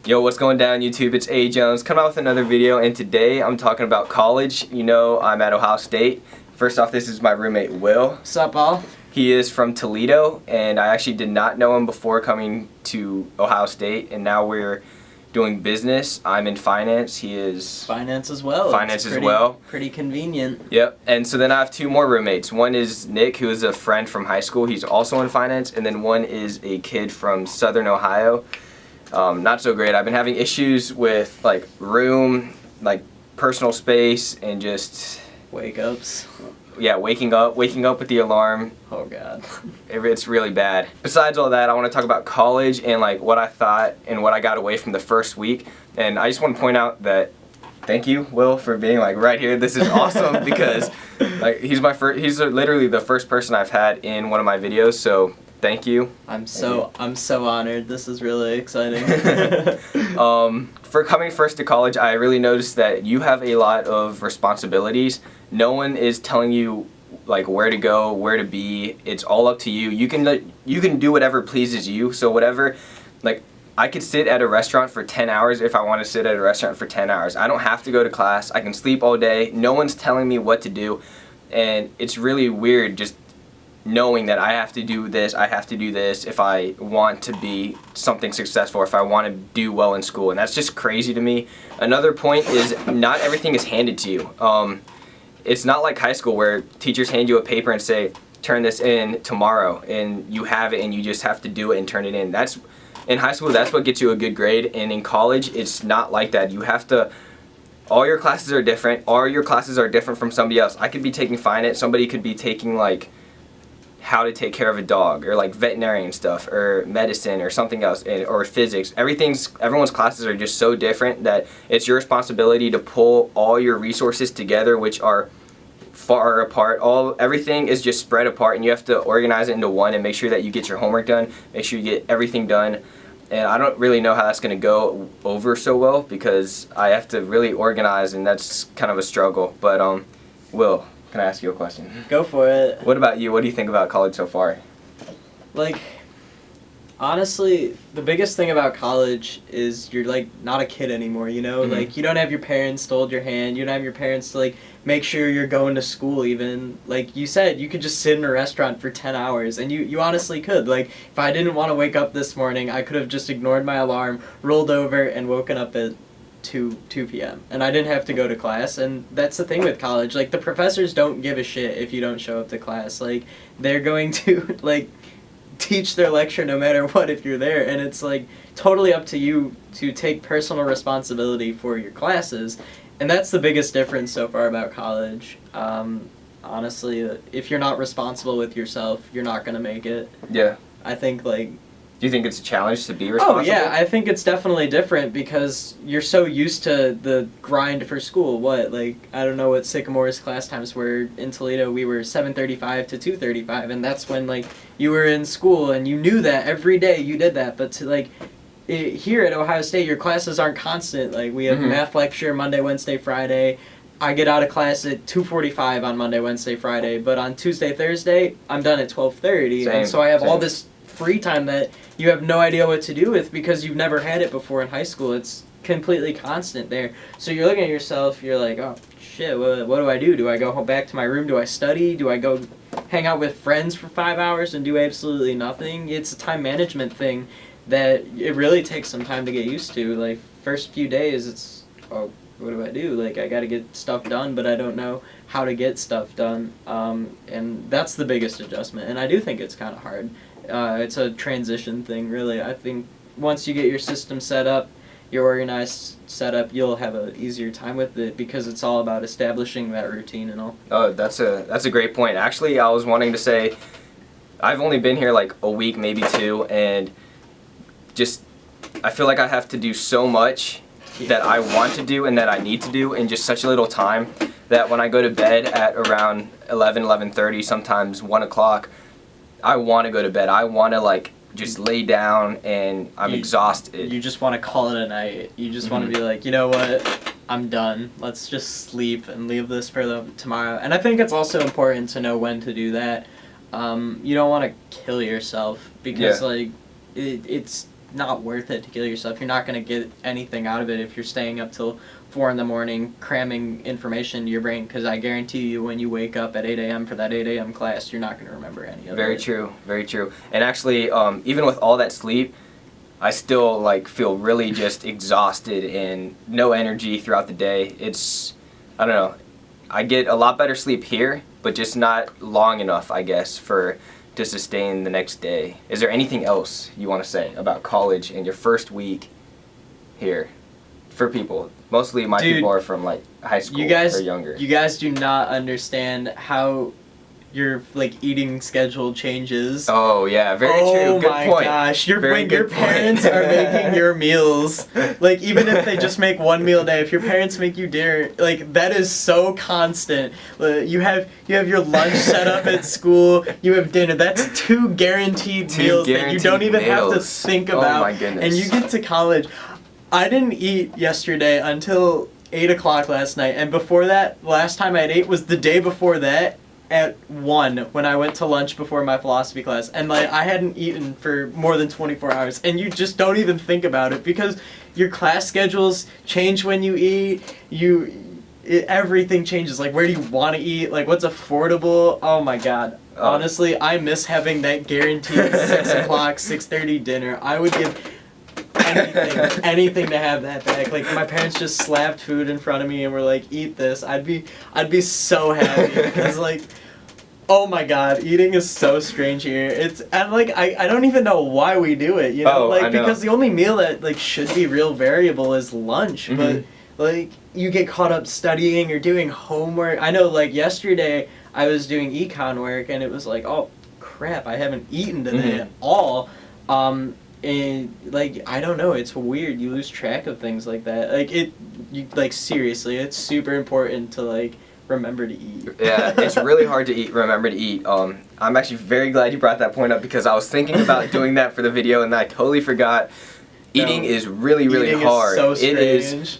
Yo, what's going down YouTube? It's A. Jones coming out with another video, and today I'm talking about college. You know, I'm at Ohio State. First off, this is my roommate Will. What's up, all? He is from Toledo, and I actually did not know him before coming to Ohio State, and now we're doing business. I'm in finance. He is finance as well. Finance as well. Pretty convenient. Yep. And so then I have two more roommates. One is Nick, who is a friend from high school. He's also in finance, and then one is a kid from Southern Ohio. Not so great. I've been having issues with like room, like personal space, and just wake-ups. Yeah, waking up with the alarm. Oh God. It's really bad. Besides all that, I want to talk about college and like what I thought and what I got away from the first week. And I just want to point out that thank you, Will, for being like right here. This is awesome because like he's literally the first person I've had in one of my videos. So thank you. I'm so honored. This is really exciting. For coming first to college, I really noticed that you have a lot of responsibilities. No one is telling you like where to go, where to be. It's all up to you. You can do whatever pleases you. So whatever, like I could sit at a restaurant for 10 hours if I want to sit at a restaurant for 10 hours. I don't have to go to class. I can sleep all day. No one's telling me what to do. And it's really weird just knowing that I have to do this, I have to do this if I want to be something successful, if I want to do well in school, and that's just crazy to me. Another point is not everything is handed to you. It's not like high school where teachers hand you a paper and say, turn this in tomorrow, and you have it and you just have to do it and turn it in. In high school, that's what gets you a good grade, and in college, it's not like that. You have to, all your classes are different, all your classes are different from somebody else. I could be taking finance, somebody could be taking like how to take care of a dog, or like veterinarian stuff, or medicine, or something else, or physics. Everyone's classes are just so different that it's your responsibility to pull all your resources together, which are far apart. Everything is just spread apart, and you have to organize it into one and make sure that you get your homework done, make sure you get everything done. And I don't really know how that's going to go over so well because I have to really organize, and that's kind of a struggle. But Will, can I ask you a question? Go for it. What about you? What do you think about college so far? Like, honestly, the biggest thing about college is you're like not a kid anymore, you know? Mm-hmm. Like you don't have your parents to hold your hand, you don't have your parents to like make sure you're going to school even. Like you said, you could just sit in a restaurant for 10 hours, and you honestly could. Like if I didn't want to wake up this morning, I could have just ignored my alarm, rolled over, and woken up at 2 p.m. and I didn't have to go to class. And that's the thing with college, like the professors don't give a shit if you don't show up to class. Like they're going to like teach their lecture no matter what if you're there, and it's like totally up to you to take personal responsibility for your classes. And that's the biggest difference so far about college. Honestly, if you're not responsible with yourself, you're not going to make it. Yeah. I think like Do you think it's a challenge to be responsible? Oh yeah, I think it's definitely different because you're so used to the grind for school. Like I don't know what Sycamore's class times were in Toledo. We were 7:35 to 2:35, and that's when like you were in school and you knew that every day you did that. But to like here at Ohio State, your classes aren't constant. Like we have math lecture Monday, Wednesday, Friday. I get out of class at 2:45 on Monday, Wednesday, Friday, but on Tuesday, Thursday, I'm done at 12:30, and so I have all this free time that you have no idea what to do with because you've never had it before in high school. It's completely constant there. So you're looking at yourself, you're like, oh shit, what do I do? Do I go back to my room? Do I study? Do I go hang out with friends for 5 hours and do absolutely nothing? It's a time management thing that it really takes some time to get used to. Like first few days, it's, oh, what do I do? Like I gotta get stuff done, but I don't know how to get stuff done. And that's the biggest adjustment. And I do think it's kind of hard. It's a transition thing, really. I think once you get your system set up, your organized setup, you'll have an easier time with it because it's all about establishing that routine and all. Oh, that's a great point. Actually, I was wanting to say, I've only been here like a week, maybe two, and just I feel like I have to do so much that I want to do and that I need to do in just such a little time that when I go to bed at around 11:30, sometimes 1 o'clock, I want to go to bed. I want to like just lay down and I'm exhausted. You just want to call it a night. You just want to be like, you know what, I'm done. Let's just sleep and leave this for tomorrow. And I think it's also important to know when to do that. You don't want to kill yourself because like it's not worth it to kill yourself. You're not going to get anything out of it if you're staying up till 4 in the morning cramming information into your brain, because I guarantee you when you wake up at 8 a.m. for that 8 a.m. class, you're not going to remember any of it. Very true, very true. And actually, even with all that sleep, I still like feel really just exhausted and no energy throughout the day. It's, I don't know, I get a lot better sleep here, but just not long enough, I guess, to sustain the next day. Is there anything else you want to say about college and your first week here for people? Mostly my Dude, people are from like high school or younger. You guys do not understand how your like eating schedule changes. Oh yeah, very true. Good point. Oh my gosh, when your parents are making your meals, like even if they just make one meal a day, if your parents make you dinner, like that is so constant. You have your lunch set up at school, you have dinner. That's two guaranteed meals that you don't even have to think about. Oh my goodness. And you get to college. I didn't eat yesterday until 8 o'clock last night, and before that, last time I ate was the day before that at 1 when I went to lunch before my philosophy class, and like I hadn't eaten for more than 24 hours, and you just don't even think about it because your class schedules change when you eat. Everything changes. Like, where do you want to eat? Like, what's affordable? Oh my god. Honestly, I miss having that guaranteed 6 o'clock, 6:30 dinner. I would give anything to have that back. Like, my parents just slapped food in front of me and were like, eat this. I'd be so happy because like, oh my god, eating is so strange here. I don't even know why we do it, you know? Because the only meal that like should be real variable is lunch, but like you get caught up studying or doing homework. I know like yesterday I was doing econ work and it was like, oh crap, I haven't eaten today at all. And like I don't know, it's weird. You lose track of things like that. Seriously, it's super important to like remember to eat. Yeah, it's really hard to remember to eat. I'm actually very glad you brought that point up because I was thinking about doing that for the video and I totally forgot. Eating is really, really hard. Is so strange. It is.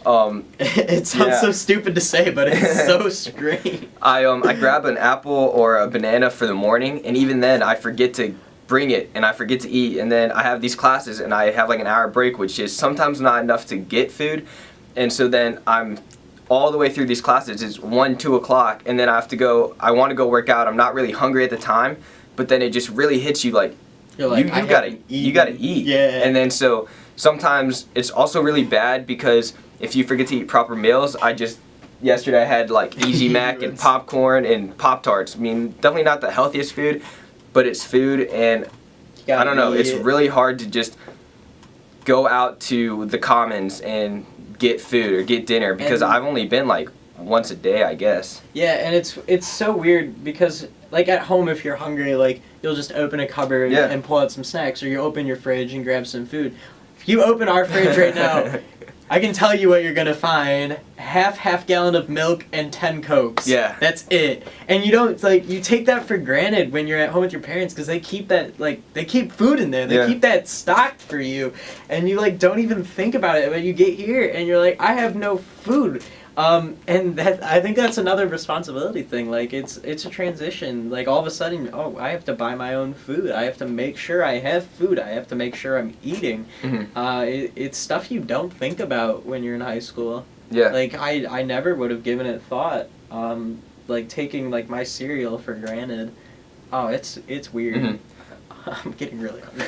It sounds so stupid to say, but it's so strange. I grab an apple or a banana for the morning, and even then I forget to bring it and I forget to eat, and then I have these classes and I have like an hour break, which is sometimes not enough to get food, and so then I'm all the way through these classes. It's 1, 2 o'clock, and then I want to go work out. I'm not really hungry at the time, but then it just really hits you like you gotta eat. Yeah. And then so sometimes it's also really bad because if you forget to eat proper meals, yesterday I had like Easy Mac and popcorn and Pop-Tarts. I mean, definitely not the healthiest food, but it's food, and I don't know, it's really hard to just go out to the Commons and get food or get dinner because I've only been like once a day, I guess. Yeah, and it's so weird because like at home if you're hungry, like you'll just open a cupboard and pull out some snacks, or you open your fridge and grab some food. If you open our fridge right now, I can tell you what you're gonna find: half gallon of milk and 10 Cokes. Yeah, that's it. And you don't you take that for granted when you're at home with your parents because they keep that they keep food in there. They keep that stocked for you, and you don't even think about it. But you get here and you're like, I have no food. And I think that's another responsibility thing. Like it's a transition. Like all of a sudden, I have to buy my own food. I have to make sure I have food. I have to make sure I'm eating. It's stuff you don't think about when you're in high school. Yeah. Like I never would have given it thought. Like taking like my cereal for granted. Oh, it's weird. I'm getting really hungry.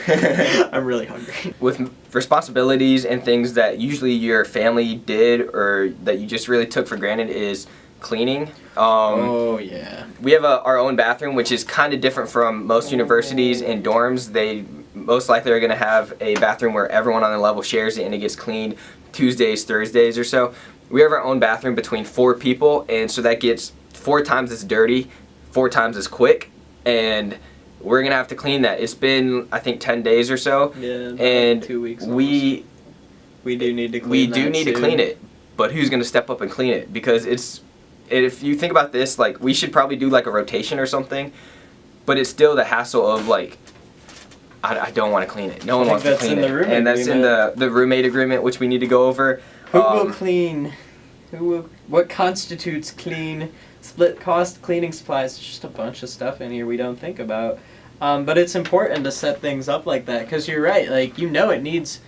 I'm really hungry. With responsibilities and things that usually your family did or that you just really took for granted is cleaning. Oh, yeah. We have our own bathroom, which is kind of different from most universities and dorms. They most likely are going to have a bathroom where everyone on the level shares it and it gets cleaned Tuesdays, Thursdays or so. We have our own bathroom between 4 people, and so that gets 4 times as dirty, 4 times as quick, and we're gonna have to clean that. It's been, I think, 10 days or so. Yeah, and like 2 weeks. We do need to clean. We do need to clean it, but who's gonna step up and clean it? Because if you think about this, like we should probably do like a rotation or something. But it's still the hassle of like, I don't want to clean it. No one wants to clean it, and that's in the roommate agreement, which we need to go over. Who will clean? What constitutes clean? Split cost cleaning supplies. It's just a bunch of stuff in here we don't think about. But it's important to set things up like that because you're right. Like it needs,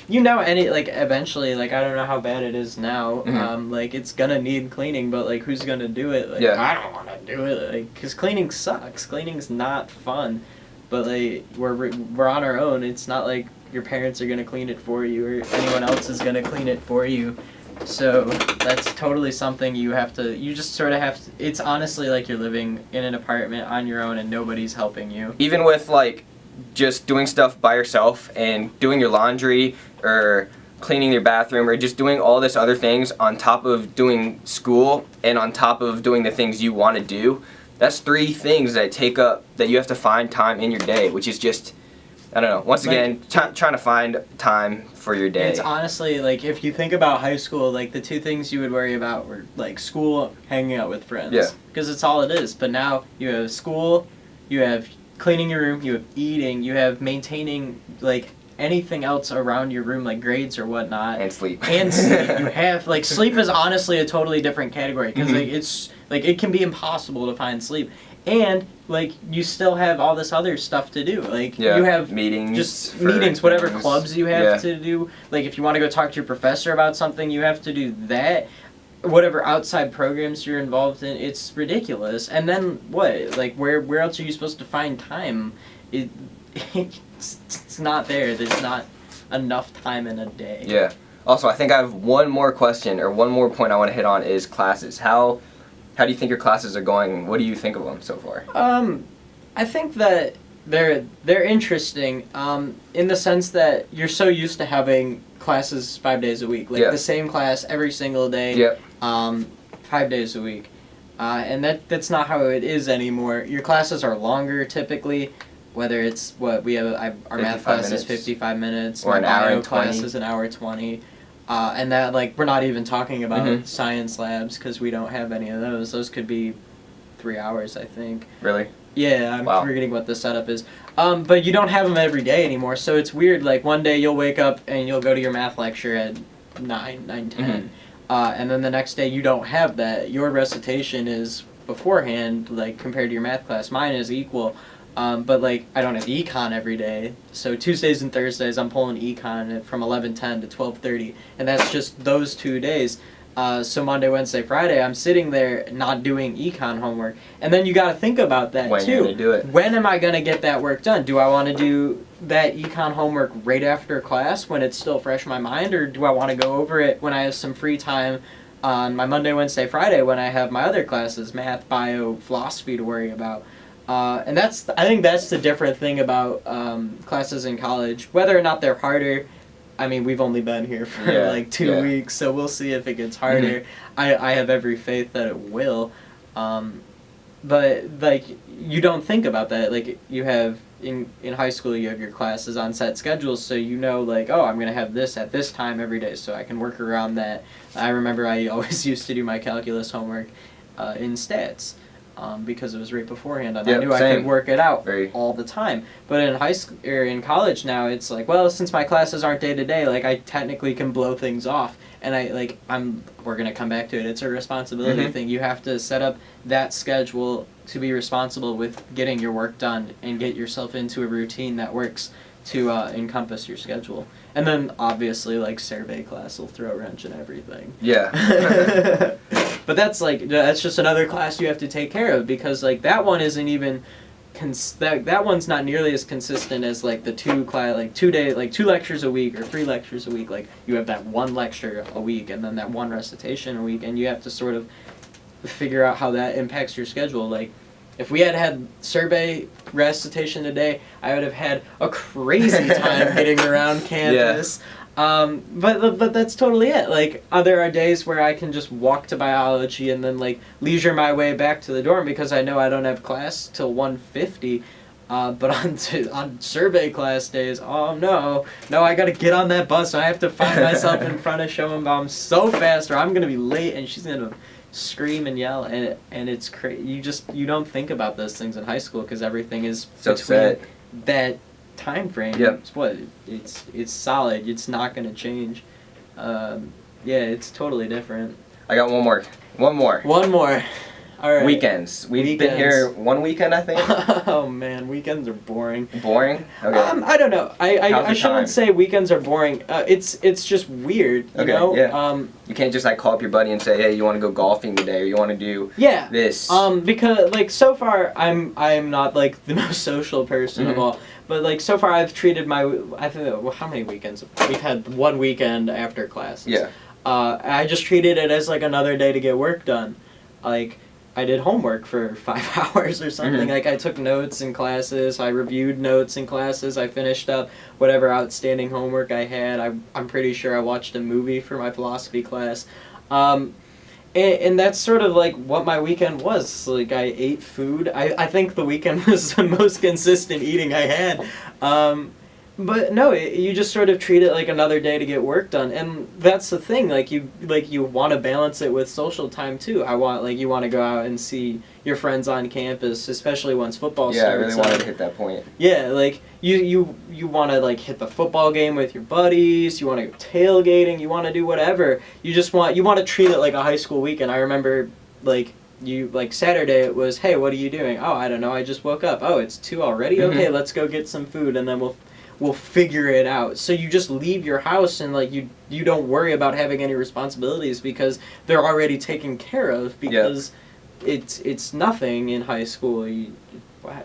any like eventually. Like I don't know how bad it is now. Like it's gonna need cleaning, but like who's gonna do it? Like I don't want to do it. Like because cleaning sucks. Cleaning's not fun. But like we're on our own. It's not like your parents are gonna clean it for you or anyone else is gonna clean it for you. So that's totally something you just sort of have to, it's honestly like you're living in an apartment on your own and nobody's helping you. Even with like just doing stuff by yourself and doing your laundry or cleaning your bathroom or just doing all this other things on top of doing school and on top of doing the things you want to do, that's 3 things that you have to find time in your day, which is just, I don't know. Once again, trying to find time for your day. It's honestly, like, if you think about high school, like, the 2 things you would worry about were, like, school, hanging out with friends. Yeah. Because it's all it is. But now you have school, you have cleaning your room, you have eating, you have maintaining, like, anything else around your room, like grades or whatnot. And sleep. And sleep. You have, like, sleep is honestly a totally different category. Because, like, it's, like, it can be impossible to find sleep. And, like, you still have all this other stuff to do. Like, you have meetings, whatever clubs you have to do. Like, if you want to go talk to your professor about something, you have to do that. Whatever outside programs you're involved in, it's ridiculous. And then, what? Like, where else are you supposed to find time? It's not there. There's not enough time in a day. Yeah. Also, I think I have one more question, or one more point I want to hit on is classes. How do you think your classes are going? What do you think of them so far? I think that they're interesting in the sense that you're so used to having classes 5 days a week, like the same class every single day, 5 days a week, and that's not how it is anymore. Your classes are longer typically, whether it's what we have. Our math class is 55 minutes, or an hour and 20. Class is an hour 20. And that, like, we're not even talking about science labs because we don't have any of those. Those could be 3 hours, I think. Really? Yeah, I'm forgetting what the setup is. But you don't have them every day anymore, so it's weird. Like, one day you'll wake up and you'll go to your math lecture at 10. And then the next day you don't have that. Your recitation is beforehand, like, compared to your math class. Mine is equal. But, like, I don't have econ every day. So Tuesdays and Thursdays, I'm pulling econ from 11:10 to 12:30. And that's just those 2 days. So Monday, Wednesday, Friday, I'm sitting there not doing econ homework. And then you got to think about that, when too. You're gonna do it. When am I going to get that work done? Do I want to do that econ homework right after class when it's still fresh in my mind? Or do I want to go over it when I have some free time on my Monday, Wednesday, Friday when I have my other classes, math, bio, philosophy to worry about? And I think that's the different thing about classes in college. Whether or not they're harder, I mean, we've only been here for like 2 weeks, so we'll see if it gets harder. I have every faith that it will. But, like, you don't think about that. Like, you have, in high school, you have your classes on set schedules, so you know, like, oh, I'm going to have this at this time every day, so I can work around that. I remember I always used to do my calculus homework in stats. Because it was right beforehand, and I knew I could work it out all the time. But in high school or in college now, it's like, well, since my classes aren't day to day, like I technically can blow things off, and we're gonna come back to it. It's a responsibility thing. You have to set up that schedule to be responsible with getting your work done and get yourself into a routine that works to encompass your schedule. And then obviously, like, survey class will throw a wrench in everything. Yeah. But that's just another class you have to take care of because, like, that one isn't even that one's not nearly as consistent as, like, the 2 lectures a week or 3 lectures a week. Like, you have that 1 lecture a week and then that 1 recitation a week, and you have to sort of figure out how that impacts your schedule. Like, if we had survey recitation today, I would have had a crazy time getting around campus. But that's totally it. Like, there are days where I can just walk to biology and then, like, leisure my way back to the dorm because I know I don't have class till 1:50. But on survey class days, oh no, I gotta get on that bus. I have to find myself in front of Schoenbaum so fast, or I'm gonna be late, and she's gonna scream and yell, and it's crazy. You don't think about those things in high school because everything is so set. That time frame. Yep. It's solid. It's not gonna change. It's totally different. I got one more. All All right. Weekends. We've been here one weekend, I think. Oh man, weekends are boring. Boring? Okay. I don't know. How's I the shouldn't time? say weekends are boring. It's just weird, you Okay, know? yeah. You can't just like call up your buddy and say, hey, you want to go golfing today, or you want to do Yeah. this. Because like so far I'm not like the most social person of Mhm. all, but like so far I've treated I think how many weekends we've had one weekend after classes. Yeah. I just treated it as like another day to get work done. Like I did homework for 5 hours or something. Mhm. Like I took notes in classes, I reviewed notes in classes, I finished up whatever outstanding homework I had. I'm pretty sure I watched a movie for my philosophy class. And that's sort of like what my weekend was. Like I ate food. I think the weekend was the most consistent eating I had. But no, you just sort of treat it like another day to get work done, and that's the thing. Like you want to balance it with social time too. You want to go out and see your friends on campus, especially once football Yeah, starts. I really wanted to hit that point. Yeah, like you want to like hit the football game with your buddies. You want to go tailgating. You want to do whatever. You want to treat it like a high school weekend. I remember Saturday it was, hey, what are you doing? Oh, I don't know. I just woke up. Oh, it's 2 already. Mhm. Okay, let's go get some food, and then we'll figure it out. So you just leave your house and like you don't worry about having any responsibilities because they're already taken care of because it's nothing in high school.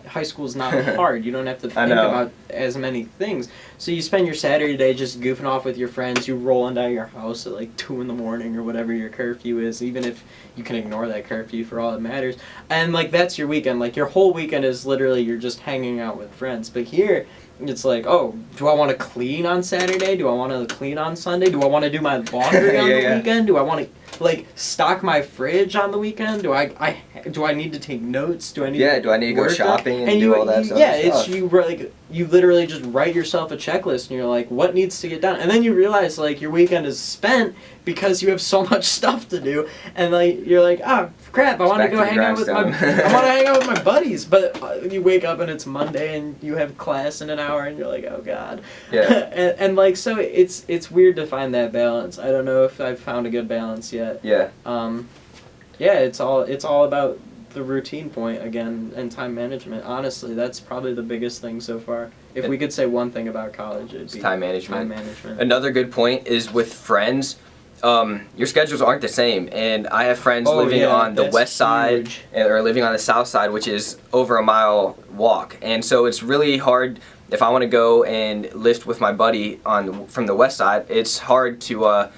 High school's not hard. You don't have to think about as many things. So you spend your Saturday day just goofing off with your friends. You roll into your house at like 2 a.m. or whatever your curfew is, even if you can ignore that curfew for all that matters. And like that's your weekend. Like your whole weekend is literally you're just hanging out with friends. But here it's like, oh, do I want to clean on Saturday? Do I want to clean on Sunday? Do I want to do my laundry on the weekend? Do I want to like stock my fridge on the weekend? Do I need to take notes? Do I need to go shopping and do all that stuff? Yeah, it's you literally just write yourself a checklist and you're like, what needs to get done? And then you realize like your weekend is spent because you have so much stuff to do, and like you're like, oh crap, I want to go hang out with my buddies, but you wake up and it's Monday and you have class in an hour and you're like, oh god. Yeah. and like so it's weird to find that balance. I don't know if I've found a good balance yet. Yeah. Yeah, it's all about the routine point again and time management. Honestly, that's probably the biggest thing so far. If we could say one thing about college, it'd be time management. Time management. Another good point is with friends. Your schedules aren't the same, and I have friends living on the west side or living on the south side, which is over a mile walk, and so it's really hard. If I want to go and lift with my buddy from the west side, it's hard to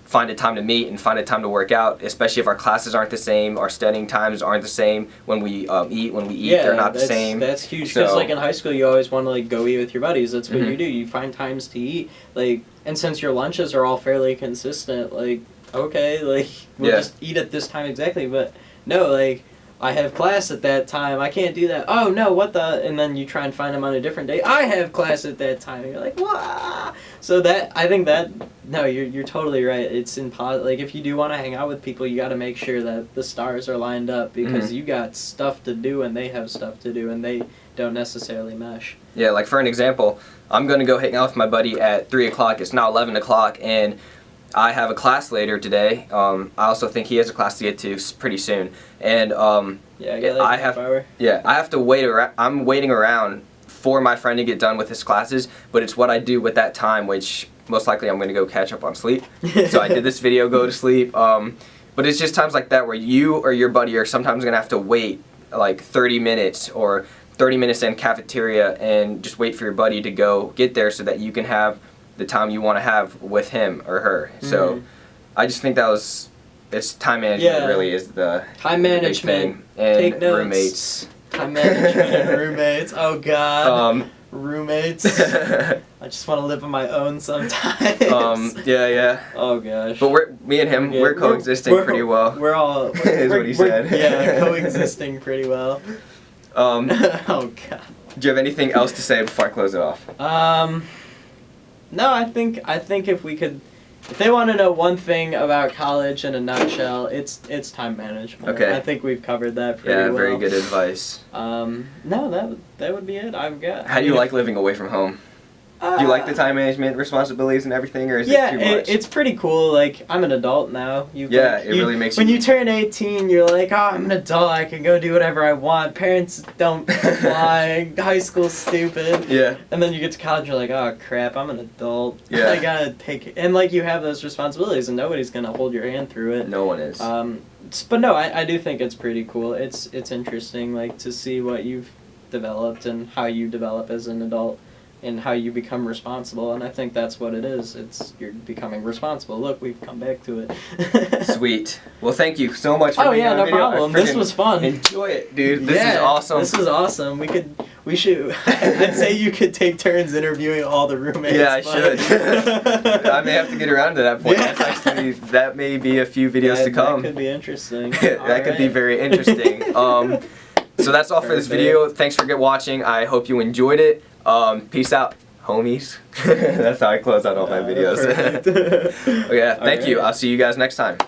find a time to meet and find a time to work out, especially if our classes aren't the same, our studying times aren't the same. When we eat, they're not the same. That's huge because like in high school, you always want to like go eat with your buddies. That's what you do. You find times to eat, like, and since your lunches are all fairly consistent, like okay, like we'll just eat at this time exactly. But no, like I have class at that time. I can't do that. Oh no, what the? And then you try and find them on a different day. I have class at that time. And you're like, what? So I think no, you're totally right. It's impossible. Like if you do want to hang out with people, you got to make sure that the stars are lined up because you got stuff to do and they have stuff to do and they don't necessarily mesh. Yeah, like for an example, I'm gonna go hang out with my buddy at 3 o'clock. It's now 11 o'clock, and I have a class later today. I also think he has a class to get to pretty soon, and I have to wait around. I'm waiting around for my friend to get done with his classes, but it's what I do with that time, which most likely I'm going to go catch up on sleep. So I did this video, go to sleep. But it's just times like that where you or your buddy are sometimes going to have to wait like 30 minutes or 30 minutes in cafeteria and just wait for your buddy to go get there so that you can have the time you want to have with him or her. So I just think it's time management really is the time management big thing. And take notes. Roommates. Time management and roommates. Oh god. Roommates. I just want to live on my own sometimes. Yeah. Oh gosh. But me and him, we're coexisting pretty well. We're all is what he said. Yeah, coexisting pretty well. Oh god. Do you have anything else to say before I close it off? No, I think if they want to know one thing about college in a nutshell, it's time management. Okay. I think we've covered that pretty well. Yeah, very good advice. No, that would be it. How do you like living away from home? Do you like the time management responsibilities and everything, or is it too much? It's pretty cool. Like, I'm an adult now. It really makes when you turn 18, you're like, oh, I'm an adult. I can go do whatever I want. Parents don't apply. High school's stupid. Yeah. And then you get to college, you're like, oh crap, I'm an adult. Yeah. I gotta take it. And like, you have those responsibilities, and nobody's gonna hold your hand through it. No one is. But no, I do think it's pretty cool. It's interesting, like, to see what you've developed and how you develop as an adult. And how you become responsible, and I think that's what it is. You're becoming responsible. Look, we've come back to it. Sweet. Well, thank you so much for being on no video. problem. This was fun. Enjoy it, dude. This is awesome. This was awesome. We should. I'd say you could take turns interviewing all the roommates. Yeah, I should. I may have to get around to that point. Yeah. That may be a few videos to come. That could be interesting. That could be very interesting. So that's all for this video. Thanks for watching. I hope you enjoyed it. Peace out, homies. That's how I close out all my videos. Perfect. Okay, thank you. I'll see you guys next time.